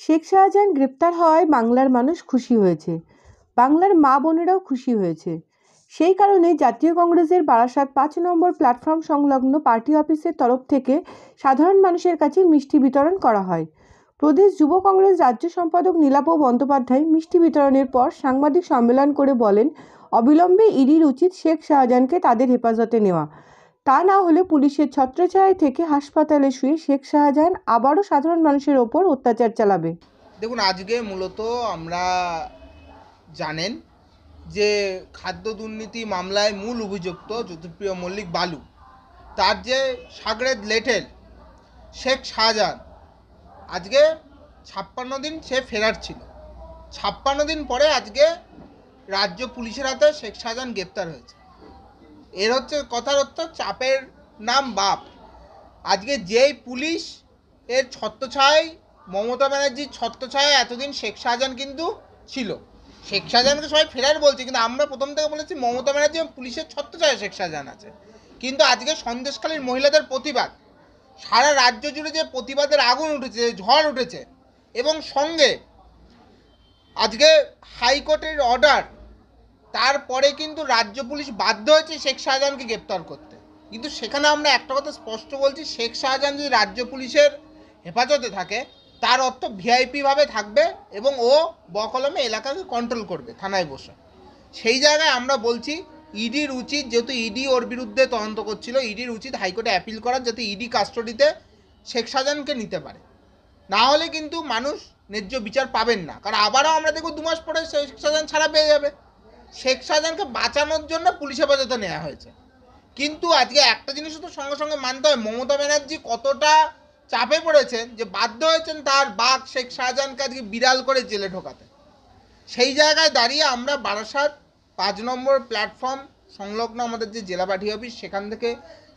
শেখ শাহজাহান গ্রেপ্তার হওয়ায় বাংলার মানুষ খুশি হয়েছে, বাংলার মা বোনেরাও খুশি হয়েছে। সেই কারণে জাতীয় কংগ্রেসের বারাসাত ৫ নম্বর প্ল্যাটফর্ম সংলগ্ন পার্টি অফিসের তরফ থেকে সাধারণ মানুষের কাছে মিষ্টি বিতরণ করা হয়। প্রদেশ যুব কংগ্রেস রাজ্য সম্পাদক নীলাভ বন্দ্যোপাধ্যায় মিষ্টি বিতরণের পর সাংবাদিক সম্মেলন করে বলেন, অবিলম্বে ইডির উচিত শেখ শাহজাহানকে তাদের হেফাজতে নেওয়া। তা না হলে পুলিশের ছত্রছায়ায় থেকে হাসপাতালে শুয়ে শেখ শাহজাহান আবারও সাধারণ মানুষের ওপর অত্যাচার চালাবে। দেখুন, আজকে মূলত আমরা জানেন যে খাদ্য দুর্নীতি মামলায় মূল অভিযুক্ত জ্যোতিপ্রিয় মল্লিক বালু, তার যে সাগরেদ লেটেল শেখ শাহজাহান, আজকে ৫৬ দিন সে ফেরার ছিল। ৫৬ দিন পরে আজকে রাজ্য পুলিশের হাতে শেখ শাহজাহান গ্রেপ্তার হয়েছে। এর হচ্ছে কথার অর্থ, চাপের নাম বাপ। আজকে যেই পুলিশ এর ছত্রছায়ায়, মমতা ব্যানার্জির ছত্রছায়ায় এতদিন শেখ শাহজাহান কিন্তু ছিল। শেখ শাহজাহানকে সবাই ফেরার বলছে, কিন্তু আমরা প্রথম থেকে বলেছি মমতা ব্যানার্জি এবং পুলিশের ছত্রছায়ায় শেখ শাহজাহান আছে। কিন্তু আজকে সন্দেশখালীর মহিলাদের প্রতিবাদ, সারা রাজ্য জুড়ে যে প্রতিবাদের আগুন উঠেছে, ঝড় উঠেছে, এবং সঙ্গে আজকে হাইকোর্টের অর্ডার, তারপরে কিন্তু রাজ্য পুলিশ বাধ্য হয়েছে শেখ শাহজাহানকে গ্রেপ্তার করতে। কিন্তু সেখানে আমরা একটা কথা স্পষ্ট বলছি, শেখ শাহজাহান যদি রাজ্য পুলিশের হেফাজতে থাকে, তার অর্থ ভিআইপিভাবে থাকবে এবং ও বকলমে এলাকাকে কন্ট্রোল করবে থানায় বসে। সেই জায়গায় আমরা বলছি ইডির উচিত, যেহেতু ইডি ওর বিরুদ্ধে তদন্ত করছিল, ইডির উচিত হাইকোর্টে অ্যাপিল করার, যাতে ইডি কাস্টডিতে শেখ শাহজাহানকে নিতে পারে। না হলে কিন্তু মানুষ ন্যায্য বিচার পাবেন না। কারণ আবারও আমরা দেখব 2 মাস পরে শেখ শাহজাহান ছাড়া পেয়ে যাবে। শেখ শাহজাহানকে বাঁচানোর জন্য পুলিশ হেফাজতে নেওয়া হয়েছে। কিন্তু আজকে একটা জিনিসও তো সঙ্গে সঙ্গে মানতে হয়, মমতা ব্যানার্জি কতটা চাপে পড়েছেন যে বাধ্য হয়েছেন তার বাঘ শেখ শাহজাহানকে আজকে বিড়াল করে জেলে ঢোকাতে। সেই জায়গায় দাঁড়িয়ে আমরা বারাসাত ৫ নম্বর প্ল্যাটফর্ম সংলগ্ন আমাদের যে জেলা পার্টি অফিস, সেখান থেকে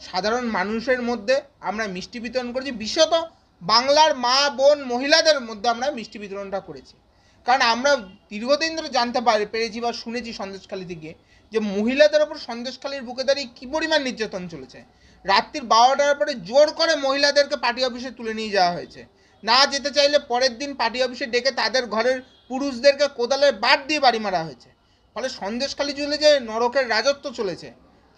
সাধারণ মানুষের মধ্যে আমরা মিষ্টি বিতরণ করেছি। বিশেষত বাংলার মা বোন মহিলাদের মধ্যে আমরা মিষ্টি বিতরণটা করেছি। কারণ আমরা দীর্ঘদিন ধরে জানতে পেরেছি বা শুনেছি সন্দেশখালীতে গিয়ে, যে মহিলাদের ওপর সন্দেশখালীর বুকে দাঁড়িয়ে কী পরিমাণ নির্যাতন চলেছে। রাত্রির 12টার পরে জোর করে মহিলাদেরকে পার্টি অফিসে তুলে নিয়ে যাওয়া হয়েছে। না যেতে চাইলে পরের দিন পার্টি অফিসে ডেকে তাদের ঘরের পুরুষদেরকে কোদালের বাট দিয়ে বাড়ি মারা হয়েছে। ফলে সন্দেশখালী জুড়ে যে নরকের রাজত্ব চলেছে,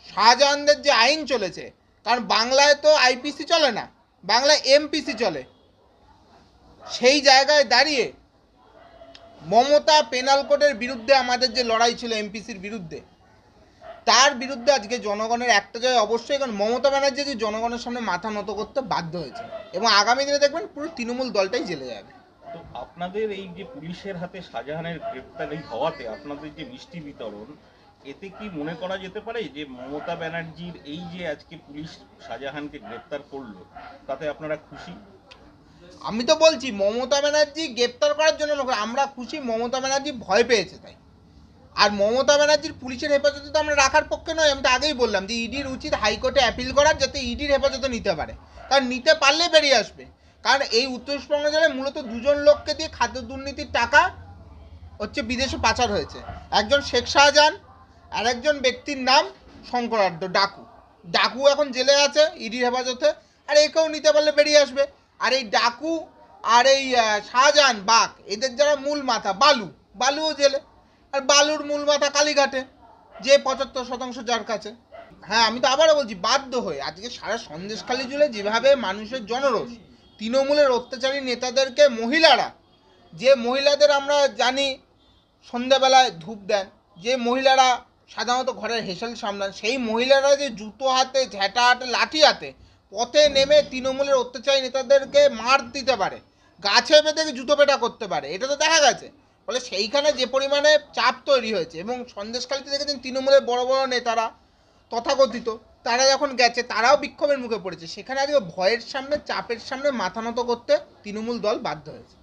শাহজাহানদের যে আইন চলেছে, কারণ বাংলায় তো আইপিসি চলে না, বাংলায় এমপিসি চলে। সেই জায়গায় দাঁড়িয়ে মমতা পেনাল কোডের বিরুদ্ধে আমাদের যে লড়াই ছিল এমপিসির বিরুদ্ধে, তার বিরুদ্ধে আজকে জনগণের একটা জায়গায় অবশ্যই, কারণ মমতা ব্যানার্জি যে জনগণের সামনে মাথা নত করতে বাধ্য হয়েছে, এবং আগামী দিনে দেখবেন পুরো তৃণমূল দলটাই জেলে যাবে। তো আপনাদের এই যে পুলিশের হাতে শাহজাহানের গ্রেপ্তারি হওয়াতে আপনাদের যে মিষ্টি বিতরণ, এতে কি মনে করা যেতে পারে যে মমতা ব্যানার্জির এই যে আজকে পুলিশ শাহজাহানকে গ্রেপ্তার করলো, তাতে আপনারা খুশি? আমি তো বলছি মমতা ব্যানার্জি গ্রেপ্তার করার জন্য আমরা খুশি, মমতা ব্যানার্জি ভয় পেয়েছে তাই। আর মমতা ব্যানার্জির পুলিশের হেফাজতে তো আমরা রাখার পক্ষে নয়। আমি তো আগেই বললাম যে ইডির উচিত হাইকোর্টে অ্যাপিল করার, যাতে ইডির হেফাজতে নিতে পারে। কারণ নিতে পারলে বেরিয়ে আসবে। কারণ এই উত্তরবঙ্গ জেলায় মূলত 2 জন লোককে দিয়ে খাদ্য দুর্নীতির টাকা হচ্ছে বিদেশে পাচার হয়েছে। একজন শেখ শাহজাহান, আর একজন ব্যক্তির নাম শঙ্করাঢ্য ডাকু। ডাকু এখন জেলে আছে ইডির হেফাজতে, আর একেও নিতে পারলে বেরিয়ে আসবে। আর এই ডাকু আর এই শাহজাহান বাঘ, এদের যারা মূল মাথা বালুও জেলে। আর বালুর মূল মাথা কালীঘাটে, যে ৭৫% যার কাছে। হ্যাঁ, আমি তো আবারও বলছি, বাধ্য হয়ে আজকে সারা সন্দেশখালী জুড়ে যেভাবে মানুষের জনরোষ, তৃণমূলের অত্যাচারী নেতাদেরকে মহিলারা, যে মহিলাদের আমরা জানি সন্ধ্যাবেলায় ধূপ দেন, যে মহিলারা সাধারণত ঘরের হেসেল সামলান, সেই মহিলারা যে জুতো হাতে, ঝ্যাঁটা হাতে, লাঠি হাতে পথে নেমে তৃণমূলের অত্যাচারী নেতাদেরকে মার দিতে পারে, গাছে বেঁধে জুতো পেটা করতে পারে, এটা তো দেখা গেছে। ফলে সেইখানে যে পরিমাণে চাপ তৈরি হয়েছে, এবং সন্দেশখালীতে দেখেছেন তৃণমূলের বড় বড় নেতারা তথাকথিত, তারা যখন গেছে তারাও বিক্ষোভের মুখে পড়েছে। সেখানে আজকে ভয়ের সামনে, চাপের সামনে মাথা নত করতে তৃণমূল দল বাধ্য হয়েছে।